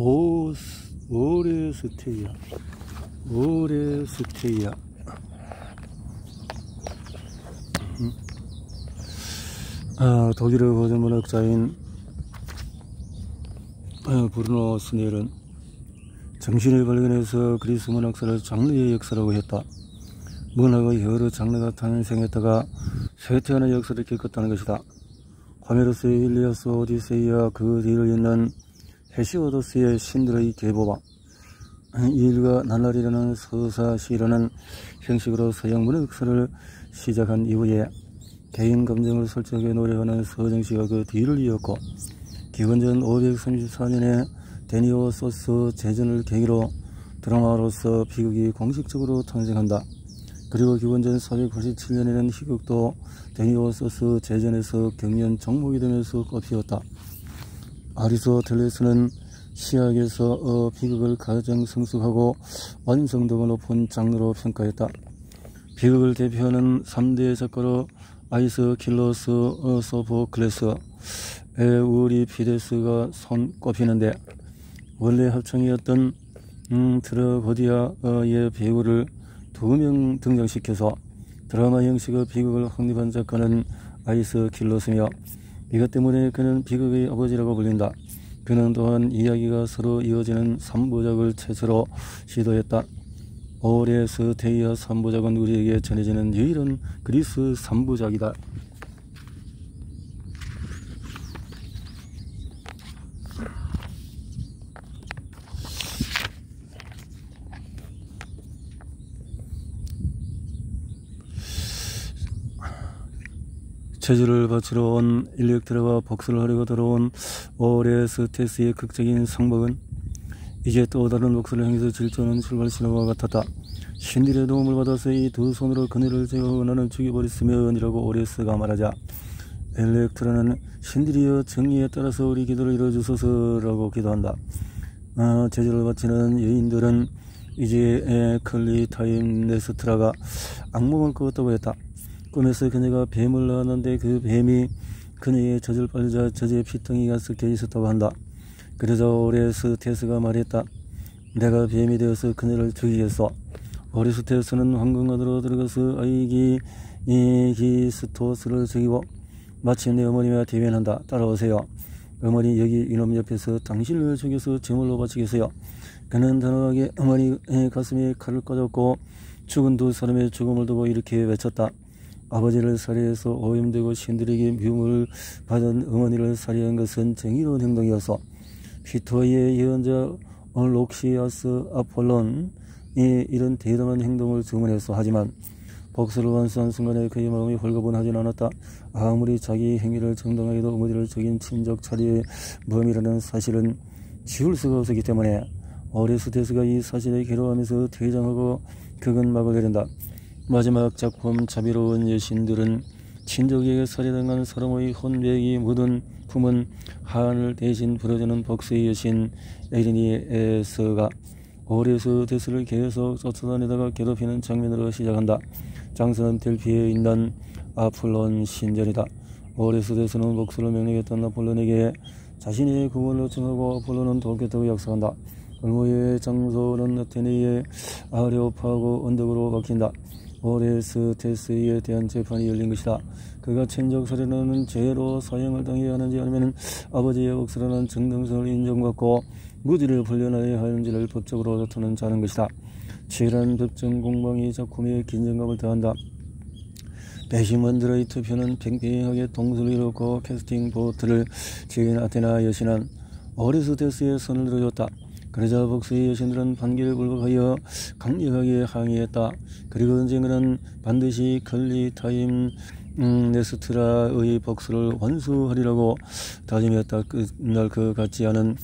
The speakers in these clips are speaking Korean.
오, 오레스테이아. 오레스테이아. 독일의 고전문학자인 브루노 스넬은 정신을 발견해서 그리스 문학사를 장르의 역사라고 했다. 문학의 여러 장르가 탄생했다가 쇠퇴하는 역사를 겪었다는 것이다. 호메로스의 일리아스 오디세이와 그 뒤를 잇는 헤시오도스의 신들의 계보와 이 일과 날라리라는 서사시라는 형식으로 서양 문학 역사를 시작한 이후에 개인 감정을 설정하게 노력하는 서정시가 그 뒤를 이었고, 기원전 534년에 데니오소스 제전을 계기로 드라마로서 비극이 공식적으로 탄생한다. 그리고 기원전 487년에는 희극도 데니오소스 제전에서 경연 종목이 되면서 꽃피웠다. 아리스토텔레스는 시학에서 비극을 가장 성숙하고 완성도가 높은 장르로 평가했다. 비극을 대표하는 3대 작가로 아이스킬로스, 소포클레스, 에우리피데스가 손꼽히는데, 원래 합창이었던 트라고디아의 배우를 2명 등장시켜서 드라마 형식의 비극을 확립한 작가는 아이스킬로스며, 이것 때문에 그는 비극의 아버지라고 불린다. 그는 또한 이야기가 서로 이어지는 3부작을 최초로 시도했다. 오레스테이아 3부작은 우리에게 전해지는 유일한 그리스 3부작이다. 제주를 바치러 온 일렉트라와 복수를 하려고 들어온 오레스테스의 극적인 상박은 이제 또 다른 복수를 향해서 질주하는 출발 신호와 같았다. 신들의 도움을 받아서 이 두 손으로 그네를 제거하고 나는 죽여버렸으면이라고 오레스가 말하자, 일렉트라는 신들이여 정의에 따라서 우리 기도를 이루어주소서라고 기도한다. 제주를 바치는 여인들은 이제 클리타임네스트라가 악몽을 꾸었다고 했다. 꿈에서 그녀가 뱀을 낳았는데 그 뱀이 그녀의 젖을 빨자 젖에 피덩이가 섞여 있었다고 한다. 그러자 오레스테스가 말했다. 내가 뱀이 되어서 그녀를 죽이겠소. 오레스테스는 황금 안으로 들어가서 아이기스토스를 죽이고 마침내 어머니와 대면한다. 따라오세요. 어머니, 여기 이놈 옆에서 당신을 죽여서 제물로 바치겠어요. 그는 단호하게 어머니 가슴에 칼을 꽂았고 죽은 두 사람의 죽음을 두고 이렇게 외쳤다. 아버지를 살해해서 오염되고 신들에게 미움을 받은 어머니를 살해한 것은 정의로운 행동이어서 피토의 예언자 록시아스 아폴론이 이런 대담한 행동을 주문했어. 하지만 복수를 완수한 순간에 그의 마음이 홀가분하진 않았다. 아무리 자기 행위를 정당하게도 어머니를 죽인 친족 차례의 범이라는 사실은 지울 수가 없었기 때문에 오레스테스가 이 사실에 괴로워하면서 퇴장하고 극은막을 내린다. 마지막 작품 자비로운 여신들은 친족에게 살해당한 사람의 혼백이 묻은 품은 한을 대신 불어주는 복수의 여신 에리니에스가 오레스테스를 계속 쫓아다니다가 괴롭히는 장면으로 시작한다. 장소는 델피에 있는 아폴론 신전이다. 오레스테스는 복수를 명령했던 아폴론에게 자신의 구원을 요청하고 아폴론은 돕겠다고 약속한다. 얼모의 장소는 아테네의 아레오파고 언덕으로 박힌다. 오레스테스에 대한 재판이 열린 것이다. 그가 친족 살해라는 죄로 사형을 당해야 하는지 아니면 아버지의 복수라는 정당성을 인정받고 무지를 풀려나야 하는지를 법적으로 다투는 자는 것이다. 치열한 법정 공방이 작품에 긴장감을 더한다. 배심원들의 투표는 팽팽하게 동수를 이루고 캐스팅 보트를 지은 아테나 여신은 오레스테스의 손을 들어줬다. 그러자 복수의 여신들은 판결에 불복하여 강력하게 항의했다. 그리고 언젠가는 반드시 클리타임네스트라의 복수를 완수하리라고 다짐했다. 그날 그 같지 않은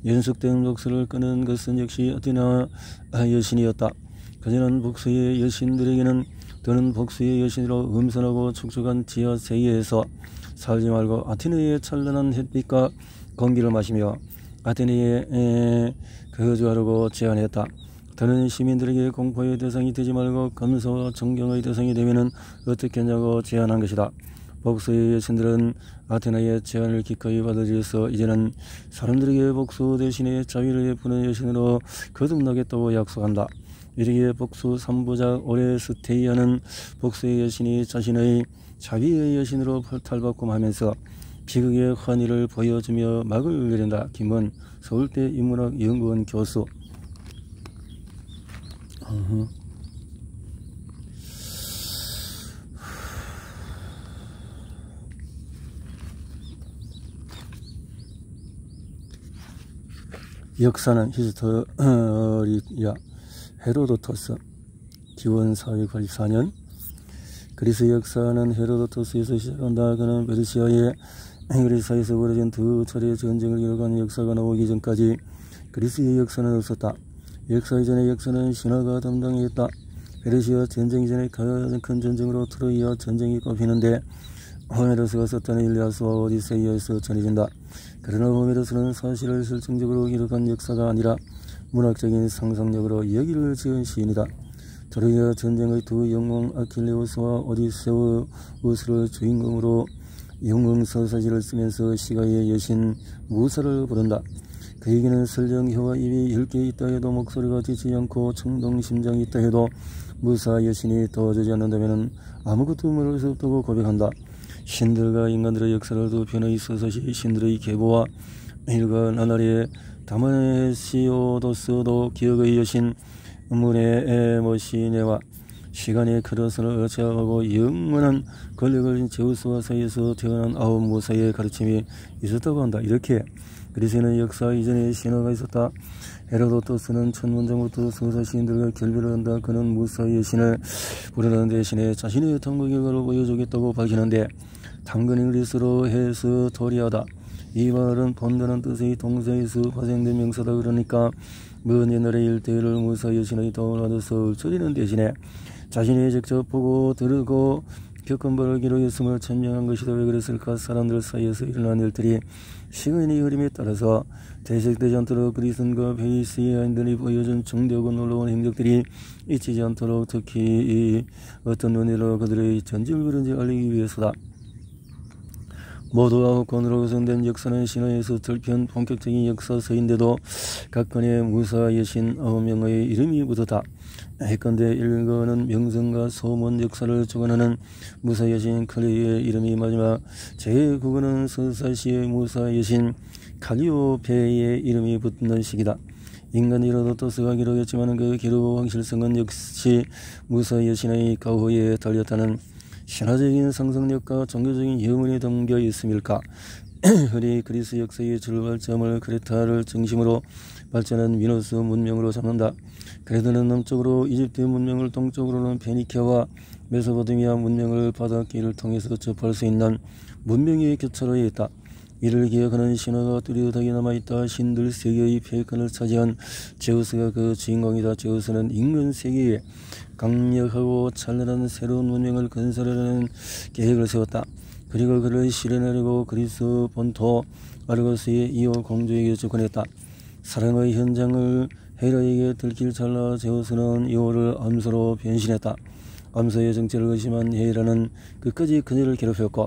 연속된 복수를 끄는 것은 역시 아테나 여신이었다. 그녀는 복수의 여신들에게는 더는 복수의 여신으로 음산하고 축축한 지하 세계에서 살지 말고 아테네의 찬란한 햇빛과 공기를 마시며 아테네에 거주하라고 제안했다. 더는 시민들에게 공포의 대상이 되지 말고 검소와 존경의 대상이 되면 어떻겠냐고 제안한 것이다. 복수의 여신들은 아테나의 제안을 기꺼이 받아들여서 이제는 사람들에게 복수 대신에 자비를 베푸는 여신으로 거듭나겠다고 약속한다. 이르기에 복수 3부작 오레스테이아는 복수의 여신이 자신의 자비의 여신으로 탈바꿈하면서 비극의 환희를 보여주며 막을 내린다. 김은 서울대 인문학연구원 교수. 역사는 히스토리아. 헤로도토스. 기원 484년. 그리스 역사는 헤로도토스에서 시작한다. 그는 페르시아의 그리스에서 벌어진 두 차례의 전쟁을 기록한 역사가 나오기 전까지 그리스의 역사는 없었다. 역사 이전의 역사는 신화가 담당했다. 페르시아 전쟁 이전의 가장 큰 전쟁으로 트로이아 전쟁이 꼽히는데 호메로스가 썼다는 일리아스와 오디세이아에서 전해진다. 그러나 호메로스는 사실을 설정적으로 기록한 역사가 아니라 문학적인 상상력으로 이야기를 지은 시인이다. 트로이아 전쟁의 두 영웅 아킬레우스와 오디세우스를 주인공으로 영웅서사시를 쓰면서 시가의 여신 무사를 부른다. 그에게는 설령 혀와 입이 10개 있다 해도 목소리가 듣지 않고 청동심장이 있다 해도 무사 여신이 도와주지 않는다면 아무것도 모를 수 없다고 고백한다. 신들과 인간들의 역사를 두 편의 서사시 신들의 계보와 일과 나날의 다마시오도스도 기억의 여신 문의 모시네와 시간의 크로스를 제압하고 영원한 권력을 진 제우스와 사이에서 태어난 9 무사의 가르침이 있었다고 한다. 이렇게 그리스에는 역사 이전에 신화가 있었다. 헤로도토스는 첫 문장부터 서사시인들과 결별을 한다. 그는 무사의 신을 부르는 대신에 자신의 탐구 결과를 보여주겠다고 밝히는데 당근이 그리스로 헤스토리아다. 이 말은 본다는 뜻의 동사에서 파생된 명사다. 그러니까 먼 옛날의 일대를 무사의 신의 도움을 받아서 읊조리는 대신에 자신이 직접 보고 들고 겪은 바를 기록했음을 천명한 것이다. 왜 그랬을까? 사람들 사이에서 일어난 일들이 시간의 흐름에 따라서 대식되지 않도록 그리스인과 페르시아인들이 보여준 정대하고 놀라운 행적들이 잊히지 않도록 특히 어떤 논의로 그들의 전쟁을 그런지 알리기 위해서다. 모두 9권으로 구성된 역사는 신화에서 들편 본격적인 역사서인데도 각 권의 무사 여신 9명의 이름이 묻었다. 예컨대 1권은 명성과 소문 역사를 주관하는 무사 여신 클레이의 이름이 마지막 제9권은 서사시의 무사 여신 칼리오페의 이름이 붙는 시기다. 인간 헤로도토스가 기록했지만 그 기록 확실성은 역시 무사 여신의 가호에 달렸다는 신화적인 상상력과 종교적인 염원이 담겨 있음일까? 흔히 그리스 역사의 출발점을 크레타를 중심으로 발전한 미노스 문명으로 잡는다. 크레타는 남쪽으로 이집트 문명을, 동쪽으로는 페니키아와 메소포타미아 문명을 바닷길을 통해서 접할 수 있는 문명의 교차로에 있다. 이를 기억하는 신화가 뚜렷하게 남아있다. 신들 세계의 패권을 차지한 제우스가 그 주인공이다. 제우스는 인간 세계에 강력하고 찬란한 새로운 문명을 건설하려는 계획을 세웠다. 그리고 그를 실현하려고 그리스 본토 아르고스의 이오 공주에게 접근했다. 사랑의 현장을 헤라에게 들킬 찰나 제우스는 이오를 암소로 변신했다. 암소의 정체를 의심한 헤라는 끝까지 그녀를 괴롭혔고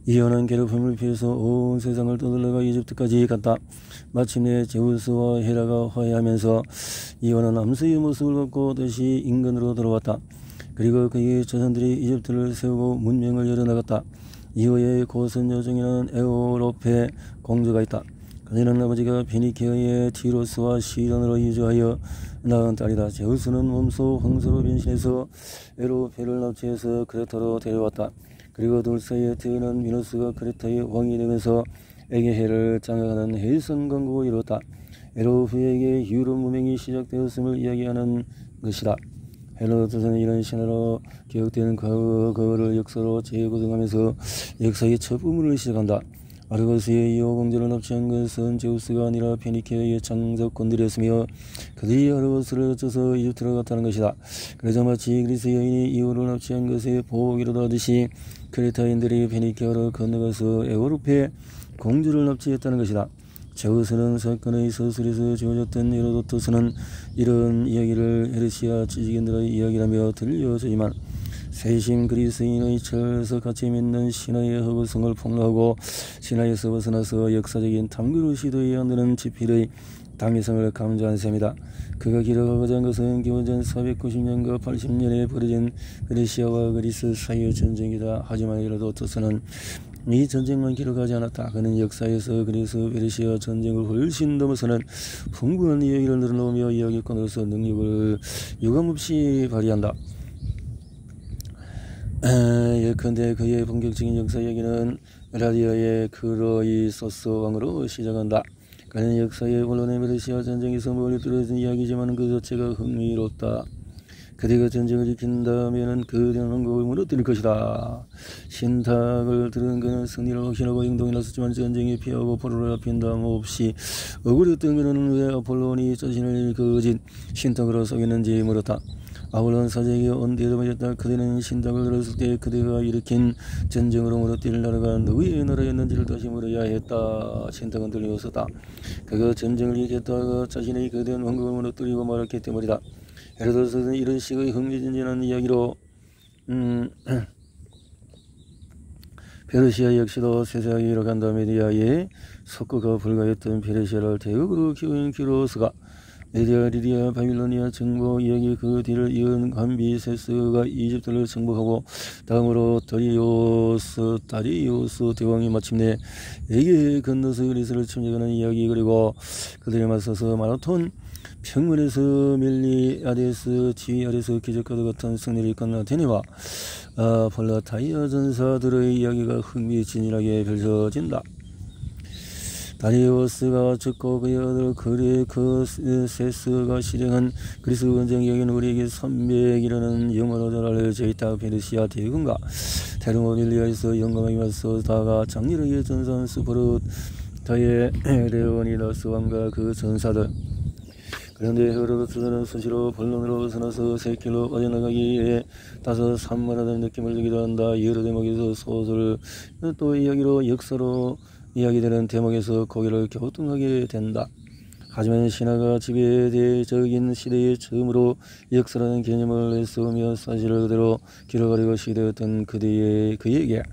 이오는 괴롭힘을 피해서 온 세상을 떠돌다가 이집트까지 갔다. 마침내 제우스와 헤라가 화해하면서 이오는 암소의 모습을 갖고 다시 인간으로 돌아왔다. 그리고 그의 조상들이 이집트를 세우고 문명을 열어나갔다. 이오의 고손녀 중에는 에오로페 공주가 있다. 그녀는 아버지가 페니키아의 티로스와 시돈으로 이주하여 낳은 딸이다. 제우스는 몸소 황소로 변신해서 에로페를 납치해서 크레타로 데려왔다. 그리고 둘 사이에 태어난 미노스가 크레타의 왕이 되면서 에게해를 장악하는 해성 강국을 이뤘다. 에로페에게 유럽 문명이 시작되었음을 이야기하는 것이다. 헤로도토스는 이런 신화로 기억되는 과거를 역사로 재구성하면서 역사의 첫 부분을 시작한다. 아르고스의 이오 공주를 납치한 것은 제우스가 아니라 페니키아의 장사꾼들이었으며 그들이 아르고스를 거쳐서 이집트로 갔다는 것이다. 그래서 마치 그리스 여인이 이오를 납치한 것에 보기로도 하듯이 크레타인들이 페니키아로 건너가서 에오로페 공주를 납치했다는 것이다. 제우스는 사건의 서술에서 지어졌던 헤로도토스는 이런 이야기를 페르시아 지식인들의 이야기라며 들려주지만 세심 그리스인의 철석 같이 믿는 신화의 허구성을 폭로하고 신화에서 벗어나서 역사적인 탐구를 시도해야 한다는 지필의 당위성을 강조한 셈이다. 그가 기록하고자 한 것은 기원전 490년과 80년에 벌어진 그리시아와 그리스 사이의 전쟁이다. 하지만 헤로도토스는 이 전쟁만 기록하지 않았다. 그는 역사에서 그리스 페르시아 전쟁을 훨씬 넘어서는 풍부한 이야기를 늘어놓으며 이야기꾼으로서 능력을 유감없이 발휘한다. 예컨대 그의 본격적인 역사 이야기는 라디아의 크로이소스 왕으로 시작한다. 그는 역사의 본론의 페르시아 전쟁에서 멀리 떨어진 이야기지만 그 자체가 흥미롭다. 그대가 전쟁을 지킨다면은 그대는 왕국을 무너뜨릴 것이다. 신탁을 들은 그는 승리를 확신하고 행동에 나섰지만 전쟁에 피하고 포로를 앞힌다함 없이 억울했던 그는 왜 아폴론이 자신을 거짓 신탁으로 속였는지 물었다. 아폴론 사제에게 언제도 말했다. 그대는 신탁을 들었을 때 그대가 일으킨 전쟁으로 무너뜨릴 나라가 누구의 나라였는지를 다시 물어야 했다. 신탁은 들려왔었다. 그가 전쟁을 이겼다가 자신의 거대한 왕국을 무너뜨리고 말았기 때문이다. 헤로도토스는 이런 식의 흥미진진한 이야기로 페르시아 역시도 세세하게 이뤄간 메디아에 석고가 불가했던 페르시아를 대국으로 키운 키로스가 리디아 바빌로니아 정복 이야기 그 뒤를 이은 감비세스가 이집트를 정복하고 다음으로 다리우스 대왕이 마침내 에게 건너서 그리스를 침략하는 이야기 그리고 그들에 맞서서 마라톤 평문에서 멜리아데스 지휘 아래서 기적과도 같은 승리를 이끈 아테네와 폴라타이아 전사들의 이야기가 흥미진진하게 펼쳐진다. 다리우스가 죽고 그의 아들 그레크세스가 실행한 그리스 전쟁 이야기는 우리에게 300이라는 영원로 잘 알려져 있다. 페르시아 대군과 테르모빌리아에서 영광에 맞서다가 장렬하게 전사한 스파르타의 레오니다스 왕과 그 전사들. 그런데 헤로도토스는 수시로 본론으로 벗어나서 새길로 빠져나가기에 다소 산만하다는 느낌을 주기도 한다. 여러 대목에서 소설 또 이야기로 역사로 이야기되는 대목에서 고개를 갸우뚱하게 된다. 하지만 신화가 지배대적인 시대에 처음으로 역사라는 개념을 내세우며 사실을 그대로 기록하려고 시도했던 그에게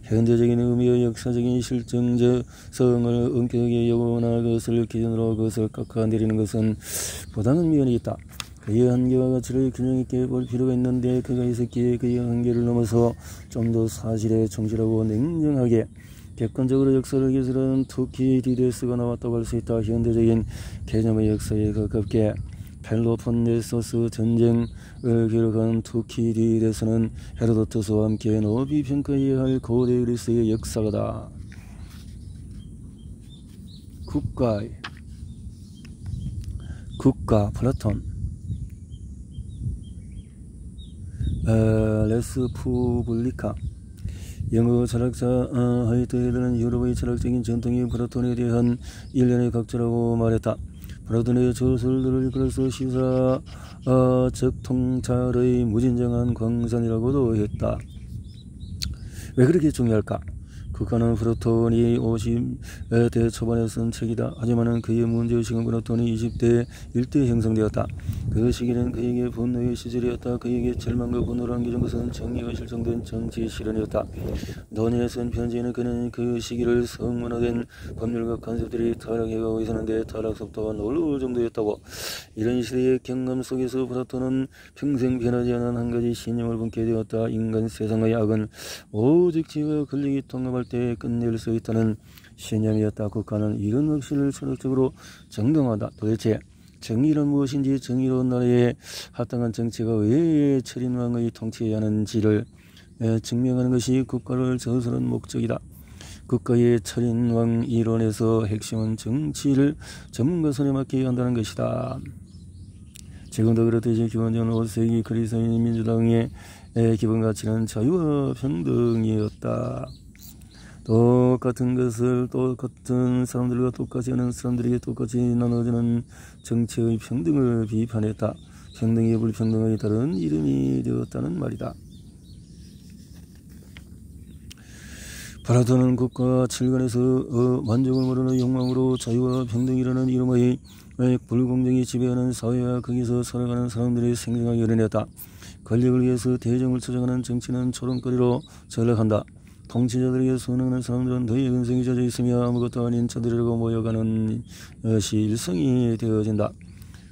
현대적인 의미의 역사적인 실정성을 엄격하게 요구하는 것을 기준으로 그것을 깎아내리는 것은 부당한 면이 있다. 그의 한계와 가치를 균형있게 볼 필요가 있는데 그가 있었기에 그의 한계를 넘어서 좀 더 사실에 충실하고 냉정하게 객관적으로 역사를 기술하는 투키디데스가 나왔다고 할 수 있다. 현대적인 개념의 역사에 가깝게 펠로폰네소스 전쟁을 기록한 투키디데스는 헤로도토스와 함께 높이 평가해야 할 고대 그리스의 역사가다. 국가 플라톤 레스푸블리카 영어 철학자 하이트헤드는 유럽의 철학적인 전통이 플라톤에 대한 일련의 각자라고 말했다. 플라톤의 저술들을 이끌어서 시사적 통찰의 무진정한 광산이라고도 했다. 왜 그렇게 중요할까? 국가는 플라톤이 50대 초반에 쓴 책이다. 하지만 그의 문제의식은 플라톤이 20대 1대 형성되었다. 그 시기는 그에게 분노의 시절이었다. 그에게 절망과 분노를 안겨준 것은 정의가 실종된 정치 실현이었다. 논의에 쓴 편지에는 그는 그 시기를 성문화된 법률과 컨셉들이 타락해가고 있었는데 타락 속도가 놀라울 정도였다고. 이런 시대의 경험 속에서 플라톤은 평생 변하지 않은 한 가지 신념을 품게 되었다. 인간 세상의 악은 오직 지혜와 권력이 통합할 때 끝낼 수 있다는 신념이었다. 국가는 이런 확신을 철학적으로 정당하다. 도대체 정의란 무엇인지, 정의로운 나라에 합당한 정치가 왜 철인왕의 통치해야 하는지를 증명하는 것이 국가를 저술한 목적이다. 국가의 철인왕 이론에서 핵심은 정치를 전문가 손에 맡겨야 한다는 것이다. 지금도 그렇듯이 기원전 5세기 그리스인 민주당의 기본 가치는 자유와 평등이었다. 똑같은 것을 똑같은 사람들과 똑같이 하는 사람들에게 똑같이 나눠주는 정치의 평등을 비판했다. 평등이 불평등의 다른 이름이 되었다는 말이다. 플라톤은 국가 칠간에서 만족을 모르는 욕망으로 자유와 평등이라는 이름의 불공정이 지배하는 사회와 거기서 살아가는 사람들의 생생하게 그려냈다. 권력을 위해서 대정을 조정하는 정치는 조롱거리로 전락한다. 통치자들에게 순응하는 사람들은 너희의 근성이 젖어 있으며 아무것도 아닌 자들이라고 모여가는 것이 일성이 되어진다.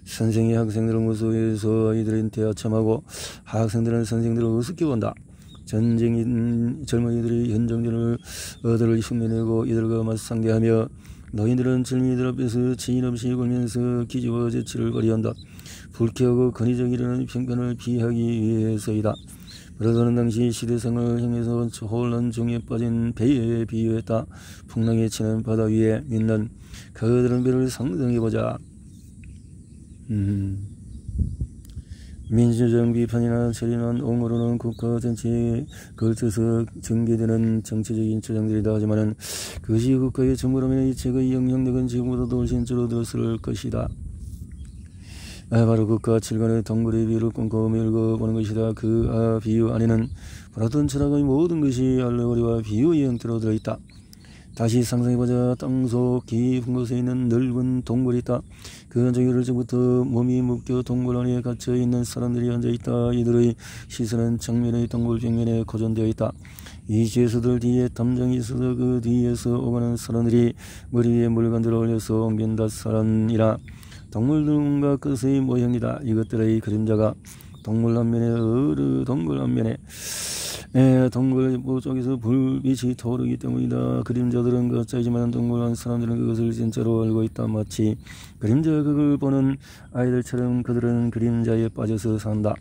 선생이 학생들을 무서워해서 아이들한테 아첨하고 학생들은 선생들을 우습게 본다. 전쟁인 젊은이들이 현정전을 얻을 흉내내고 이들과 맞상대하며 너희들은 젊은이들 앞에서 지인 없이 굴면서 기지와 재치를 발휘한다. 불쾌하고 권위적 이르는 평판을 피하기 위해서이다. 브라더는 당시 시대상을 향해서 혼란 중에 빠진 배에 비유했다. 풍랑에 치는 바다 위에 있는 그들은 배를 상상해보자. 민주적 비판이나 처리는 옹호로는 국가 전체에 걸쳐서 전개되는 정치적인 주장들이다. 하지만 그것이 국가의 전부라면 이 책의 영향력은 지금보다도 훨씬 줄어들었을 것이다. 바로 국가 칠간의 동굴의 비유를 꼼꼼히 읽어보는 것이다. 그 비유 안에는 플라톤 철학의 모든 것이 알레고리와 비유의 형태로 들어있다. 다시 상상해보자. 땅속 깊은 곳에 있는 넓은 동굴이 있다. 그 안쪽에 열흘전부터 몸이 묶여 동굴 안에 갇혀있는 사람들이 앉아있다. 이들의 시선은 정면의 동굴 벽면에 고정되어 있다. 이 죄수들 뒤에 담장이 있어서 그 뒤에서 오가는 사람들이 머리 위에 물건들을 올려서 옮긴다. 사람이라 동물들과 끝의 모형이다. 이것들의 그림자가 동굴 한면에 동굴 한면에 동굴 쪽에서 불빛이 떠오르기 때문이다. 그림자들은 가짜이지만 동굴 안 사람들은 그것을 진짜로 알고 있다. 마치 그림자 그걸 보는 아이들처럼 그들은 그림자에 빠져서 산다.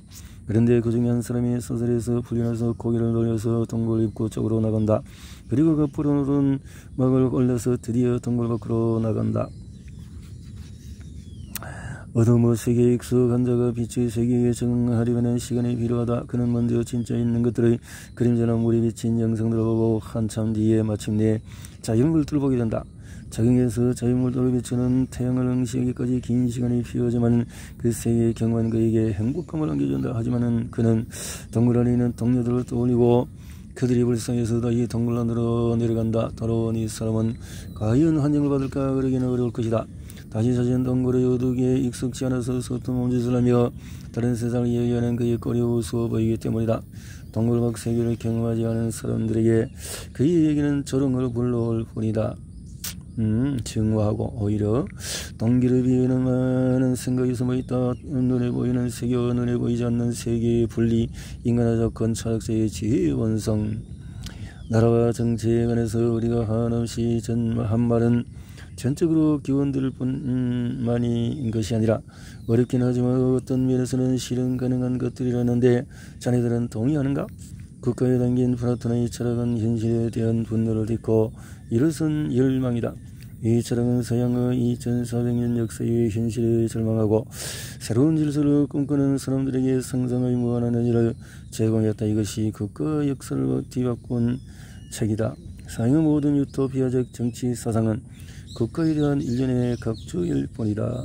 그런데 그 중에 한 사람이 사슬에서 풀려나서 고개를 돌려서 동굴 입구 쪽으로 나간다. 그리고 그 푸른 막을 올려서 드디어 동굴 밖으로 나간다. 어둠의 세계에 익숙한 자가 빛의 세계에 적응하려면 시간이 필요하다. 그는 먼저 진짜 있는 것들의 그림자나 물이 비친 영상들을 보고 한참 뒤에 마침내 자연물들을 보게 된다. 적응해서 자연물들을 비추는 태양을 응시하기까지 긴 시간이 필요하지만 그 세계의 경험은 그에게 행복감을 안겨준다. 하지만 그는 동굴 안에 있는 동료들을 떠올리고 그들이 불쌍해서 다시 동굴 안으로 내려간다. 돌아온 이 사람은 과연 환영을 받을까? 그러기는 어려울 것이다. 다시 찾은 동굴의 어둑에 익숙지 않아서 서툰 몸짓을 하며 다른 세상을 이야기하는 그의 꼴이 우스워 보이기 때문이다. 동굴 밖 세계를 경험하지 않은 사람들에게 그의 얘기는 조롱을 불러올 뿐이다. 증오하고 오히려 동기를 비우는 많은 생각이 숨어있다. 눈에 보이는 세계와 눈에 보이지 않는 세계의 분리, 인간의 조건, 철학자의 지혜의 원성. 나라와 정치에 관해서 우리가 한없이 한 말은 전적으로 기원들 뿐만인 것이 아니라 어렵긴 하지만 어떤 면에서는 실현 가능한 것들이라는데 자네들은 동의하는가? 국가에 담긴 플라톤의 철학은 현실에 대한 분노를 딛고 일어선 열망이다. 이 철학은 서양의 2400년 역사의 현실에 절망하고 새로운 질서를 꿈꾸는 사람들에게 상상의 무한한 여지를 제공했다. 이것이 국가 역사를 뒤바꾼 책이다. 서양의 모든 유토피아적 정치 사상은 국가에 대한 일련의 각주일 뿐이다.